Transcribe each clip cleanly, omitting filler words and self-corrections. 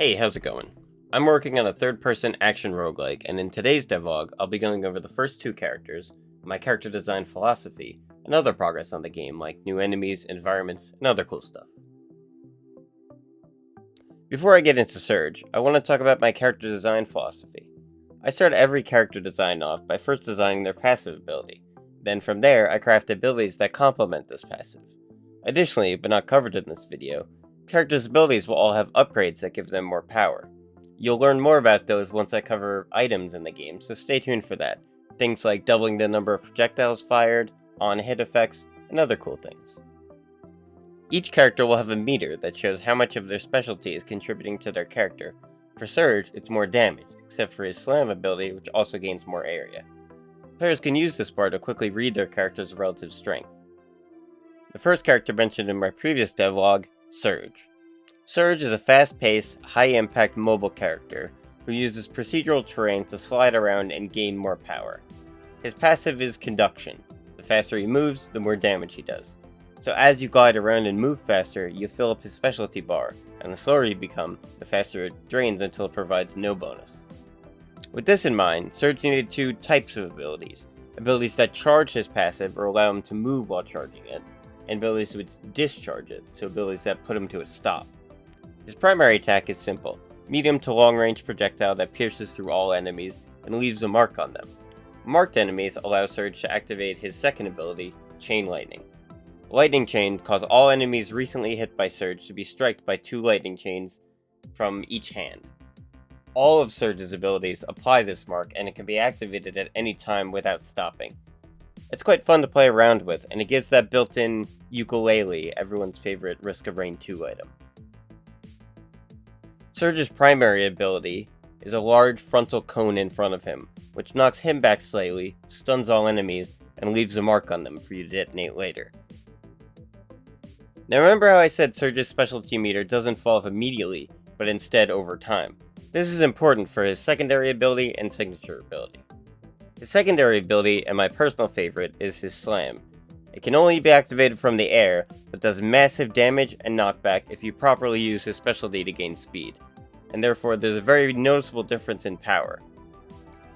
Hey, how's it going? I'm working on a third-person action roguelike, and in today's devlog, I'll be going over the first two characters, my character design philosophy, and other progress on the game like new enemies, environments, and other cool stuff. Before I get into Surge, I want to talk about my character design philosophy. I start every character design off by first designing their passive ability. Then from there, I craft abilities that complement this passive. Additionally, but not covered in this video, characters' abilities will all have upgrades that give them more power. You'll learn more about those once I cover items in the game, so stay tuned for that. Things like doubling the number of projectiles fired, on-hit effects, and other cool things. Each character will have a meter that shows how much of their specialty is contributing to their character. For Surge, it's more damage, except for his slam ability, which also gains more area. Players can use this bar to quickly read their character's relative strength. The first character mentioned in my previous devlog, Surge. Surge is a fast-paced, high-impact mobile character who uses procedural terrain to slide around and gain more power. His passive is Conduction. The faster he moves, the more damage he does. So as you glide around and move faster, you fill up his specialty bar, and the slower you become, the faster it drains until it provides no bonus. With this in mind, Surge needed two types of abilities. Abilities that charge his passive or allow him to move while charging it, and abilities that would discharge it, so abilities that put him to a stop. His primary attack is simple, medium to long range projectile that pierces through all enemies and leaves a mark on them. Marked enemies allow Surge to activate his second ability, Chain Lightning. Lightning chains cause all enemies recently hit by Surge to be struck by 2 lightning chains from each hand. All of Surge's abilities apply this mark, and it can be activated at any time without stopping. It's quite fun to play around with, and it gives that built-in ukulele, everyone's favorite Risk of Rain 2 item. Surge's primary ability is a large frontal cone in front of him, which knocks him back slightly, stuns all enemies, and leaves a mark on them for you to detonate later. Now remember how I said Surge's specialty meter doesn't fall off immediately, but instead over time. This is important for his secondary ability and signature ability. His secondary ability, and my personal favorite, is his Slam. It can only be activated from the air, but does massive damage and knockback if you properly use his specialty to gain speed, and therefore there's a very noticeable difference in power.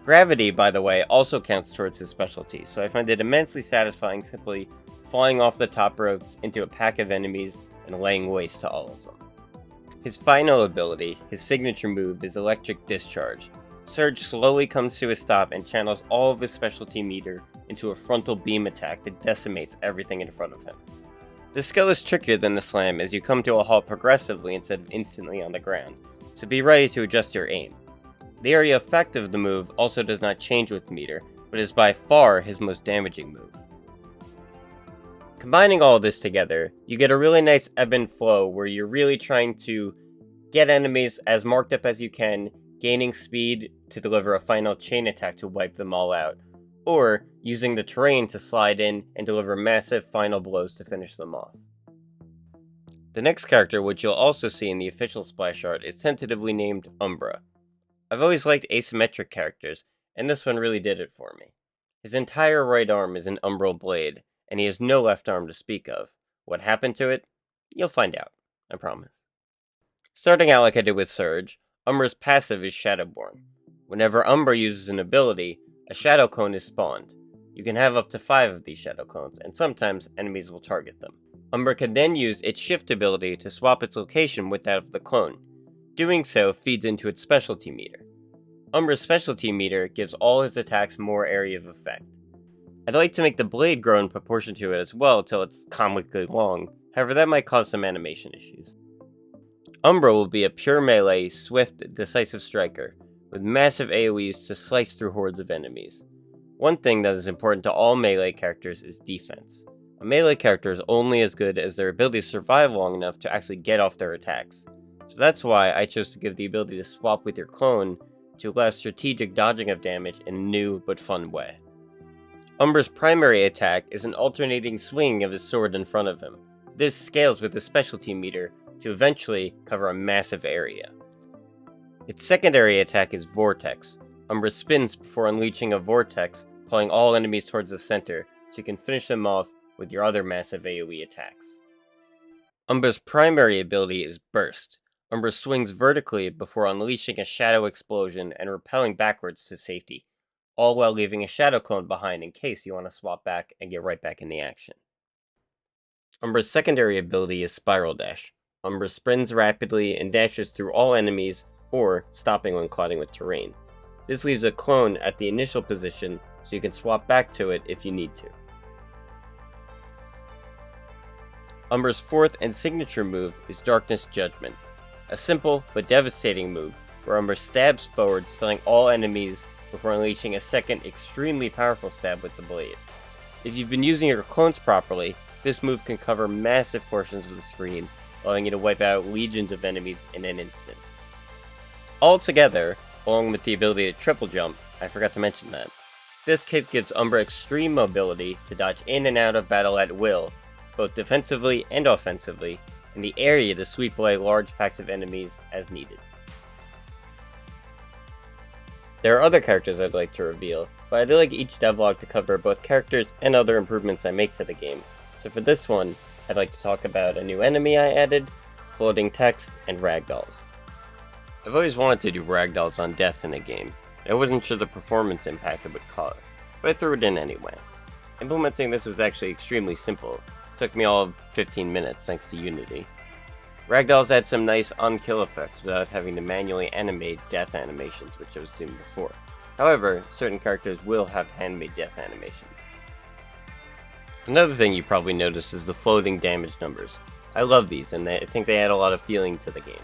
Gravity, by the way, also counts towards his specialty, so I find it immensely satisfying simply flying off the top ropes into a pack of enemies and laying waste to all of them. His final ability, his signature move, is Electric Discharge. Surge slowly comes to a stop and channels all of his specialty meter into a frontal beam attack that decimates everything in front of him. This skill is trickier than the slam as you come to a halt progressively instead of instantly on the ground, so be ready to adjust your aim. The area effect of the move also does not change with meter, but is by far his most damaging move. Combining all of this together, you get a really nice ebb and flow where you're really trying to get enemies as marked up as you can, gaining speed to deliver a final chain attack to wipe them all out, or using the terrain to slide in and deliver massive final blows to finish them off. The next character, which you'll also see in the official splash art, is tentatively named Umbra. I've always liked asymmetric characters, and this one really did it for me. His entire right arm is an umbral blade, and he has no left arm to speak of. What happened to it? You'll find out, I promise. Starting out like I did with Surge, Umbra's passive is Shadowborn. Whenever Umbra uses an ability, a shadow clone is spawned. You can have up to 5 of these shadow clones, and sometimes enemies will target them. Umbra can then use its shift ability to swap its location with that of the clone. Doing so feeds into its specialty meter. Umbra's specialty meter gives all his attacks more area of effect. I'd like to make the blade grow in proportion to it as well till it's comically long, however that might cause some animation issues. Umbra will be a pure melee, swift, decisive striker, with massive AoEs to slice through hordes of enemies. One thing that is important to all melee characters is defense. A melee character is only as good as their ability to survive long enough to actually get off their attacks. So that's why I chose to give the ability to swap with your clone to allow strategic dodging of damage in a new but fun way. Umbra's primary attack is an alternating swinging of his sword in front of him. This scales with his specialty meter to eventually cover a massive area. Its secondary attack is Vortex. Umbra spins before unleashing a vortex, pulling all enemies towards the center, so you can finish them off with your other massive AoE attacks. Umbra's primary ability is Burst. Umbra swings vertically before unleashing a shadow explosion and repelling backwards to safety, all while leaving a shadow clone behind in case you want to swap back and get right back in the action. Umbra's secondary ability is Spiral Dash. Umbra sprints rapidly and dashes through all enemies, or stopping when colliding with terrain. This leaves a clone at the initial position, so you can swap back to it if you need to. Umbra's fourth and signature move is Darkness Judgment, a simple but devastating move where Umbra stabs forward, stunning all enemies before unleashing a second extremely powerful stab with the blade. If you've been using your clones properly, this move can cover massive portions of the screen, allowing you to wipe out legions of enemies in an instant. Altogether, along with the ability to triple jump, I forgot to mention that, this kit gives Umbra extreme mobility to dodge in and out of battle at will, both defensively and offensively, and the area to sweep away large packs of enemies as needed. There are other characters I'd like to reveal, but I'd like each devlog to cover both characters and other improvements I make to the game, so for this one, I'd like to talk about a new enemy I added, floating text, and Ragdolls. I've always wanted to do Ragdolls on death in a game. I wasn't sure the performance impact it would cause, but I threw it in anyway. Implementing this was actually extremely simple. It took me all of 15 minutes thanks to Unity. Ragdolls add some nice on-kill effects without having to manually animate death animations, which I was doing before. However, certain characters will have handmade death animations. Another thing you probably noticed is the floating damage numbers. I love these, and I think they add a lot of feeling to the game.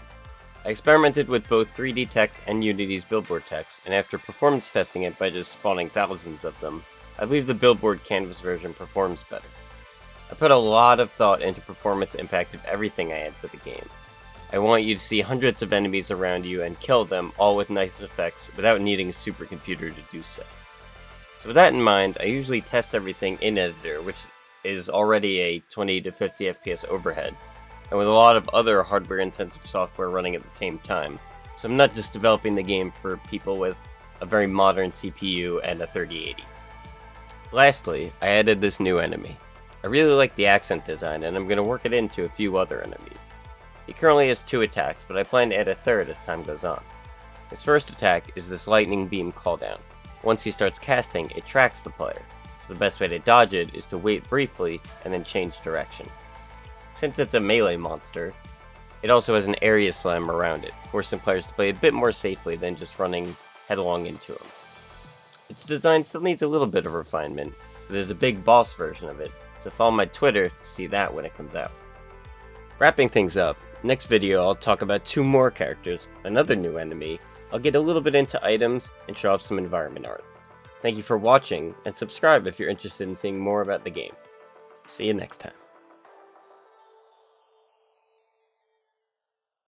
I experimented with both 3D text and Unity's billboard text, and after performance testing it by just spawning thousands of them, I believe the billboard canvas version performs better. I put a lot of thought into performance impact of everything I add to the game. I want you to see hundreds of enemies around you and kill them all with nice effects without needing a supercomputer to do so. So with that in mind, I usually test everything in Editor, which is already a 20 to 50 FPS overhead, and with a lot of other hardware-intensive software running at the same time, so I'm not just developing the game for people with a very modern CPU and a 3080. Lastly, I added this new enemy. I really like the accent design, and I'm going to work it into a few other enemies. He currently has 2 attacks, but I plan to add a third as time goes on. His first attack is this lightning beam calldown. Once he starts casting, it tracks the player, so the best way to dodge it is to wait briefly and then change direction. Since it's a melee monster, it also has an area slam around it, forcing players to play a bit more safely than just running headlong into him. Its design still needs a little bit of refinement, but there's a big boss version of it, so follow my Twitter to see that when it comes out. Wrapping things up, next video I'll talk about 2 more characters, another new enemy, I'll get a little bit into items, and show off some environment art. Thank you for watching, and subscribe if you're interested in seeing more about the game. See you next time.